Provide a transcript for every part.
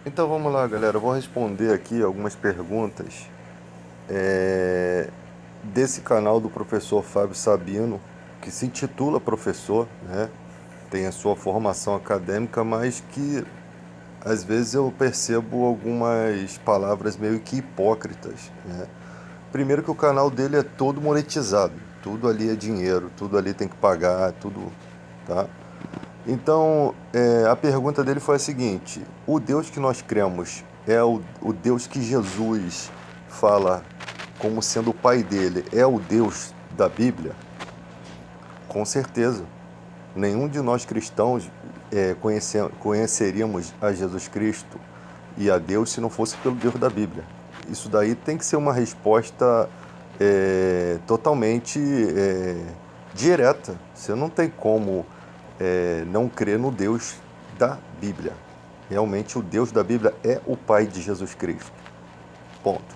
Então vamos lá, galera. Eu vou responder aqui algumas perguntas desse canal do professor Fábio Sabino, que se intitula professor, né? Tem a sua formação acadêmica, mas que às vezes eu percebo algumas palavras meio que hipócritas, né? Primeiro que o canal dele é todo monetizado, tudo ali é dinheiro, tudo ali tem que pagar, tudo, tá? Então, a pergunta dele foi a seguinte: o Deus que nós cremos é o Deus que Jesus fala como sendo o pai dele, é o Deus da Bíblia? Com certeza. Nenhum de nós cristãos conheceríamos a Jesus Cristo e a Deus se não fosse pelo Deus da Bíblia. Isso daí tem que ser uma resposta totalmente direta. Você não tem como não crer no Deus da Bíblia. Realmente o Deus da Bíblia é o Pai de Jesus Cristo. Ponto.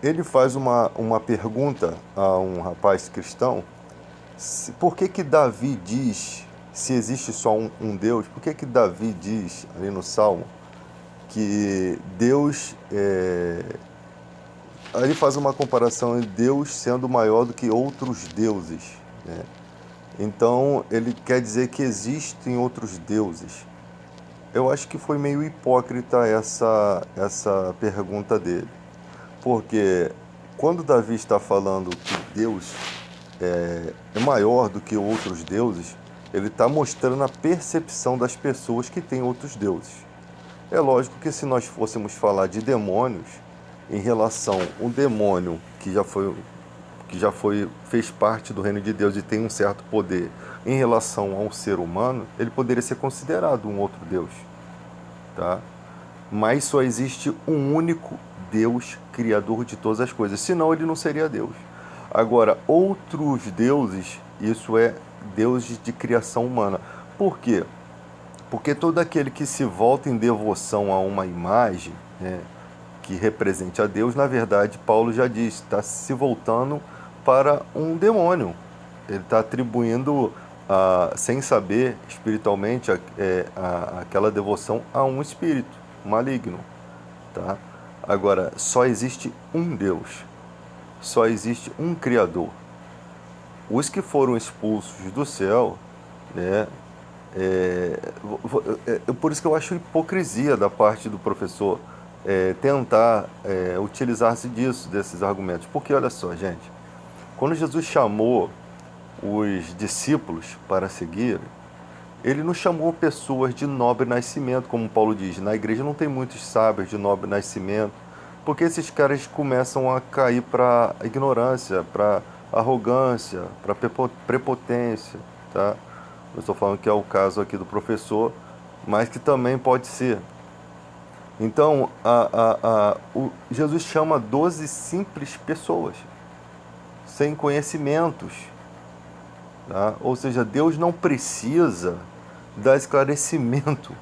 Ele faz uma pergunta a um rapaz cristão: por que que Davi diz, se existe só um Deus, por que que Davi diz ali no Salmo que Deus aí ele faz uma comparação de Deus sendo maior do que outros deuses, né? Então ele quer dizer que existem outros deuses. Eu acho que foi meio hipócrita essa pergunta dele, porque quando Davi está falando que Deus é maior do que outros deuses, ele está mostrando a percepção das pessoas que têm outros deuses. É lógico que se nós fôssemos falar de demônios, em relação ao demônio fez parte do reino de Deus e tem um certo poder em relação ao ser humano, ele poderia ser considerado um outro Deus, tá? Mas só existe um único Deus, criador de todas as coisas, senão ele não seria Deus. Agora, outros deuses, isso é deuses de criação humana. Por quê? Porque todo aquele que se volta em devoção a uma imagem, né, que represente a Deus, na verdade, Paulo já diz, está se voltando para um demônio. Ele está atribuindo, sem saber, espiritualmente, aquela devoção a um espírito maligno. Tá? Agora, só existe um Deus, só existe um Criador. Os que foram expulsos do céu, né, por isso que eu acho hipocrisia da parte do professor tentar utilizar-se desses argumentos. Porque olha só, gente, quando Jesus chamou os discípulos para seguir, ele não chamou pessoas de nobre nascimento, como Paulo diz. Na igreja não tem muitos sábios de nobre nascimento, porque esses caras começam a cair para a ignorância, para arrogância, para prepotência, tá? Eu estou falando que é o caso aqui do professor, mas que também pode ser. Então, Jesus chama 12 simples pessoas, sem conhecimentos, tá? Ou seja, Deus não precisa dar esclarecimento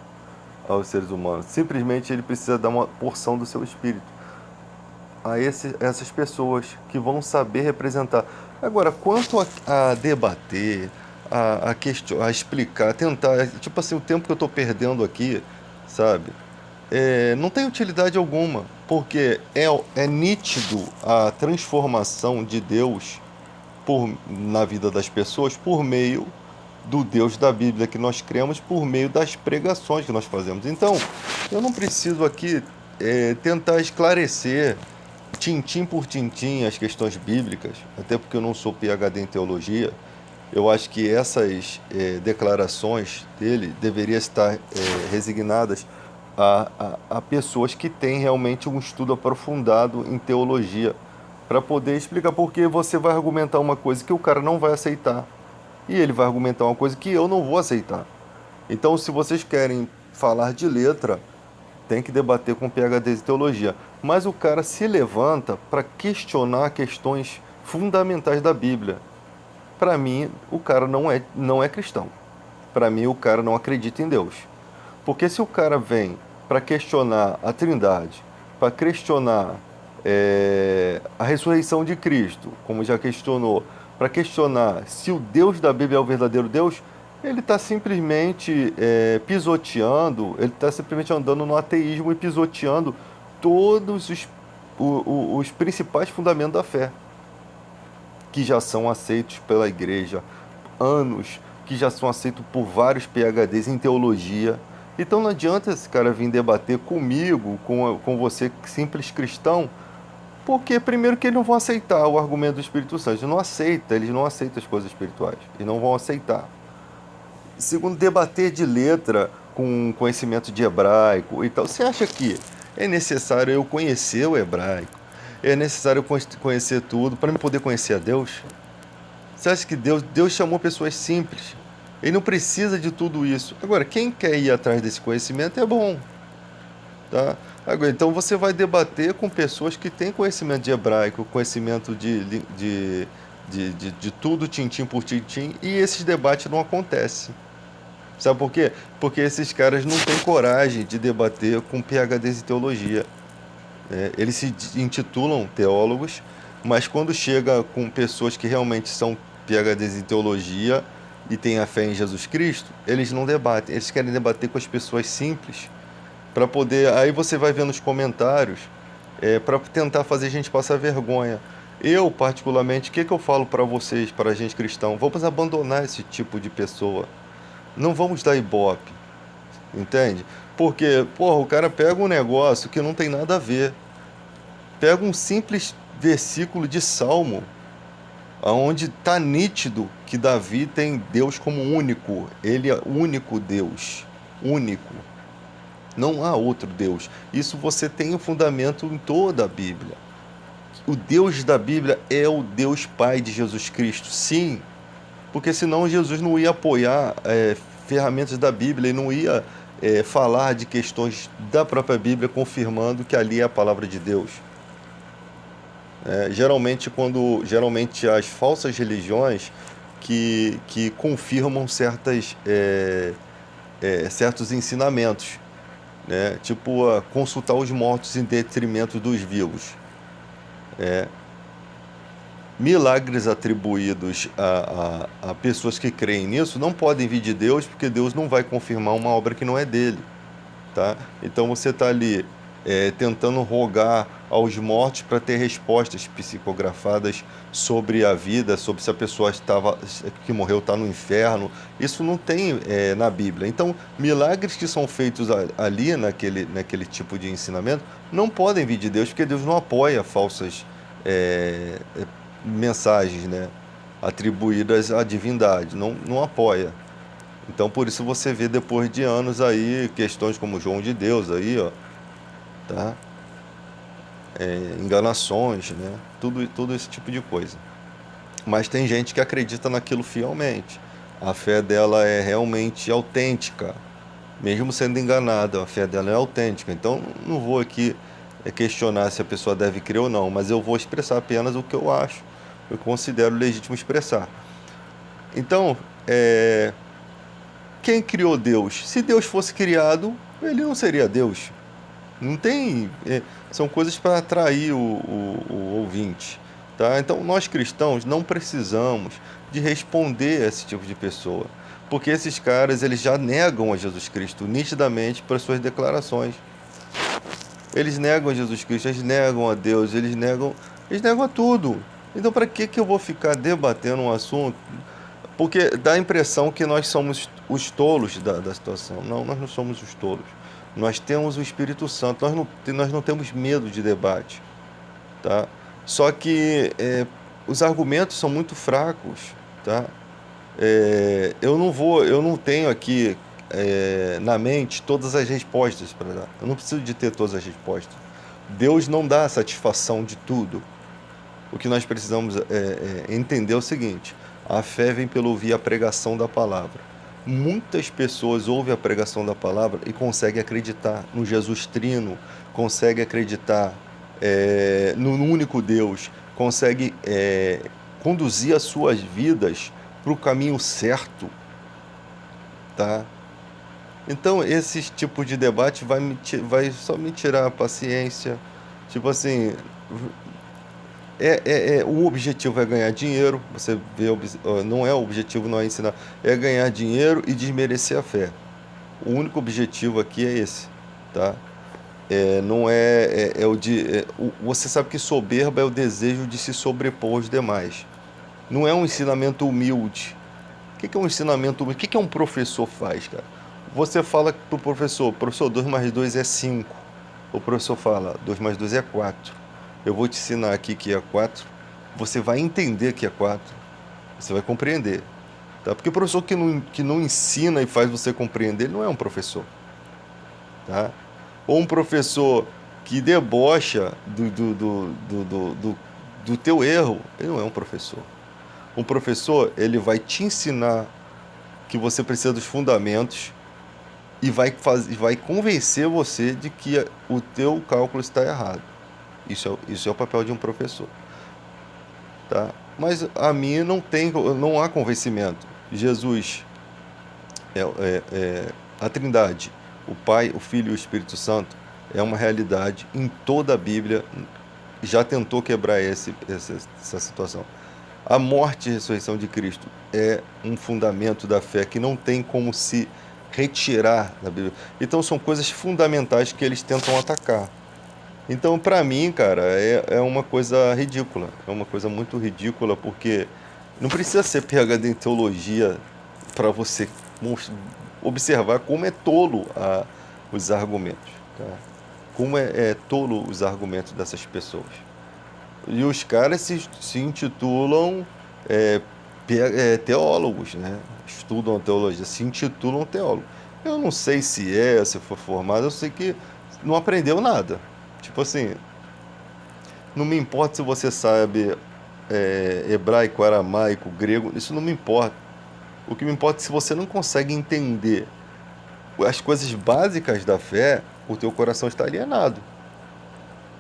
aos seres humanos. Simplesmente ele precisa dar uma porção do seu espírito a essas pessoas que vão saber representar. Agora, quanto a debater, a explicar, a tentar, tipo assim, o tempo que eu estou perdendo aqui, sabe? Não tem utilidade alguma, porque é nítido a transformação de Deus na vida das pessoas por meio do Deus da Bíblia que nós cremos, por meio das pregações que nós fazemos. Então, eu não preciso aqui tentar esclarecer tintim por tintim as questões bíblicas, até porque eu não sou PhD em teologia. Eu acho que essas declarações dele deveriam estar resignadas a pessoas que têm realmente um estudo aprofundado em teologia, para poder explicar, porque você vai argumentar uma coisa que o cara não vai aceitar e ele vai argumentar uma coisa que eu não vou aceitar. Então, se vocês querem falar de letra, tem que debater com PhD de teologia. Mas o cara se levanta para questionar questões fundamentais da Bíblia. Para mim, o cara não é cristão. Para mim, o cara não acredita em Deus. Porque se o cara vem para questionar a Trindade, para questionar a ressurreição de Cristo, como já questionou, para questionar se o Deus da Bíblia é o verdadeiro Deus, ele está simplesmente pisoteando, ele está simplesmente andando no ateísmo e pisoteando todos os principais fundamentos da fé, que já são aceitos pela igreja há anos, que já são aceitos por vários PhDs em teologia. Então não adianta esse cara vir debater comigo, com você, simples cristão, porque primeiro que eles não vão aceitar o argumento do Espírito Santo. Eles não aceitam as coisas espirituais. E não vão aceitar. Segundo, debater de letra com conhecimento de hebraico e tal. Você acha que é necessário eu conhecer o hebraico? É necessário eu conhecer tudo para me poder conhecer a Deus? Você acha que Deus chamou pessoas simples? Ele não precisa de tudo isso. Agora, quem quer ir atrás desse conhecimento é bom. Tá? Agora, então você vai debater com pessoas que têm conhecimento de hebraico, conhecimento de tudo, tintim por tintim, e esses debates não acontecem. Sabe por quê? Porque esses caras não têm coragem de debater com PhDs em teologia. Eles se intitulam teólogos, mas quando chega com pessoas que realmente são PhDs em teologia e têm a fé em Jesus Cristo, eles não debatem. Eles querem debater com as pessoas simples para poder. Aí você vai ver nos comentários para tentar fazer a gente passar vergonha. Eu, particularmente, o que eu falo para vocês, para a gente cristão? Vamos abandonar esse tipo de pessoa. Não vamos dar ibope, entende? Porque, porra, o cara pega um negócio que não tem nada a ver. Pega um simples versículo de Salmo, onde está nítido que Davi tem Deus como único. Ele é o único Deus. Único. Não há outro Deus. Isso você tem um fundamento em toda a Bíblia. O Deus da Bíblia é o Deus Pai de Jesus Cristo. Sim, porque senão Jesus não ia apoiar ferramentas da Bíblia e não ia falar de questões da própria Bíblia confirmando que ali é a palavra de Deus. Geralmente as falsas religiões que confirmam certos ensinamentos, né? Tipo consultar os mortos em detrimento dos vivos. Milagres atribuídos a pessoas que creem nisso não podem vir de Deus, porque Deus não vai confirmar uma obra que não é dele, tá? Então você está ali tentando rogar aos mortos para ter respostas psicografadas sobre a vida, sobre se a pessoa que morreu está no inferno. Isso não tem na Bíblia. Então, milagres que são feitos ali naquele tipo de ensinamento não podem vir de Deus, porque Deus não apoia falsas mensagens, né, atribuídas à divindade. Não apoia. Então, por isso você vê depois de anos aí questões como João de Deus aí, ó, tá? Enganações, né? Tudo esse tipo de coisa. Mas tem gente que acredita naquilo fielmente. A fé dela é realmente autêntica, mesmo sendo enganada. A fé dela é autêntica. Então, não vou aqui questionar se a pessoa deve crer ou não, mas eu vou expressar apenas o que eu acho, eu considero legítimo expressar. Então, quem criou Deus? Se Deus fosse criado, ele não seria Deus. Não tem. São coisas para atrair o ouvinte. Tá? Então, nós cristãos não precisamos de responder a esse tipo de pessoa. Porque esses caras eles já negam a Jesus Cristo nitidamente por suas declarações. Eles negam a Jesus Cristo, eles negam a Deus, eles negam a tudo. Então, para que eu vou ficar debatendo um assunto? Porque dá a impressão que nós somos os tolos da situação. Não, nós não somos os tolos. Nós temos o Espírito Santo, nós não temos medo de debate. Tá? Só que os argumentos são muito fracos. Tá? Eu não tenho aqui na mente todas as respostas para dar. Eu não preciso de ter todas as respostas. Deus não dá satisfação de tudo. O que nós precisamos entender é o seguinte: a fé vem pelo ouvir a pregação da palavra. Muitas pessoas ouvem a pregação da palavra e conseguem acreditar no Jesus Trino, conseguem acreditar no único Deus, conseguem conduzir as suas vidas para o caminho certo. Tá? Então, esse tipo de debate vai só me tirar a paciência. Tipo assim, O objetivo é ganhar dinheiro, você vê, não é o objetivo, não é ensinar, é ganhar dinheiro e desmerecer a fé. O único objetivo aqui é esse, tá? Não você sabe que soberba é o desejo de se sobrepor aos demais. Não é um ensinamento humilde. O que é um ensinamento humilde? O que é um professor faz, cara? Você fala pro professor, 2 mais 2 é 5. O professor fala, 2 mais 2 é 4. Eu vou te ensinar aqui que é 4. Você vai entender que é 4. Você vai compreender. Tá? Porque o professor que não ensina e faz você compreender, ele não é um professor. Tá? Ou um professor que debocha do teu erro, ele não é um professor. Um professor, ele vai te ensinar que você precisa dos fundamentos e vai convencer você de que o teu cálculo está errado. Isso é o papel de um professor. Tá? Mas a mim não há convencimento. Jesus, a Trindade, o Pai, o Filho e o Espírito Santo, é uma realidade em toda a Bíblia. Já tentou quebrar essa situação. A morte e ressurreição de Cristo é um fundamento da fé que não tem como se retirar da Bíblia. Então são coisas fundamentais que eles tentam atacar. Então, para mim, cara, é uma coisa ridícula. É uma coisa muito ridícula, porque não precisa ser PhD em teologia para você observar como é tolo os argumentos. Tá? Como é tolo os argumentos dessas pessoas. E os caras se intitulam teólogos, né? Estudam teologia, se intitulam teólogos. Eu não sei se for formado, eu sei que não aprendeu nada. Tipo assim, não me importa se você sabe hebraico, aramaico, grego, isso não me importa. O que me importa é se você não consegue entender as coisas básicas da fé, o teu coração está alienado.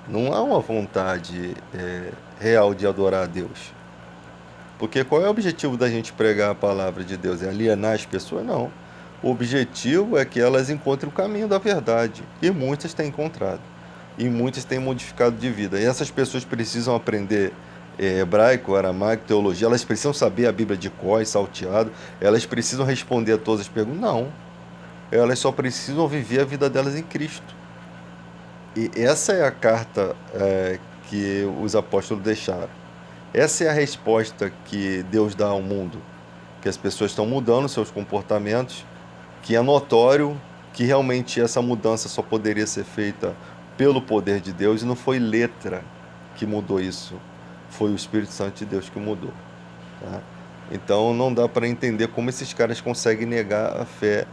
Não há uma vontade real de adorar a Deus. Porque qual é o objetivo da gente pregar a palavra de Deus? É alienar as pessoas? Não. O objetivo é que elas encontrem o caminho da verdade. E muitas têm encontrado. E muitas têm modificado de vida. E essas pessoas precisam aprender hebraico, aramaico, teologia. Elas precisam saber a Bíblia de cor e salteado. Elas precisam responder a todas as perguntas? Não. Elas só precisam viver a vida delas em Cristo. E essa é a carta que os apóstolos deixaram. Essa é a resposta que Deus dá ao mundo. Que as pessoas estão mudando seus comportamentos, que é notório que realmente essa mudança só poderia ser feita pelo poder de Deus e não foi letra que mudou isso. Foi o Espírito Santo de Deus que mudou. Tá? Então não dá para entender como esses caras conseguem negar a fé,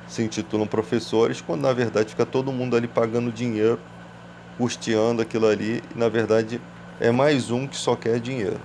se intitulam professores, quando na verdade fica todo mundo ali pagando dinheiro, custeando aquilo ali, e na verdade é mais um que só quer dinheiro.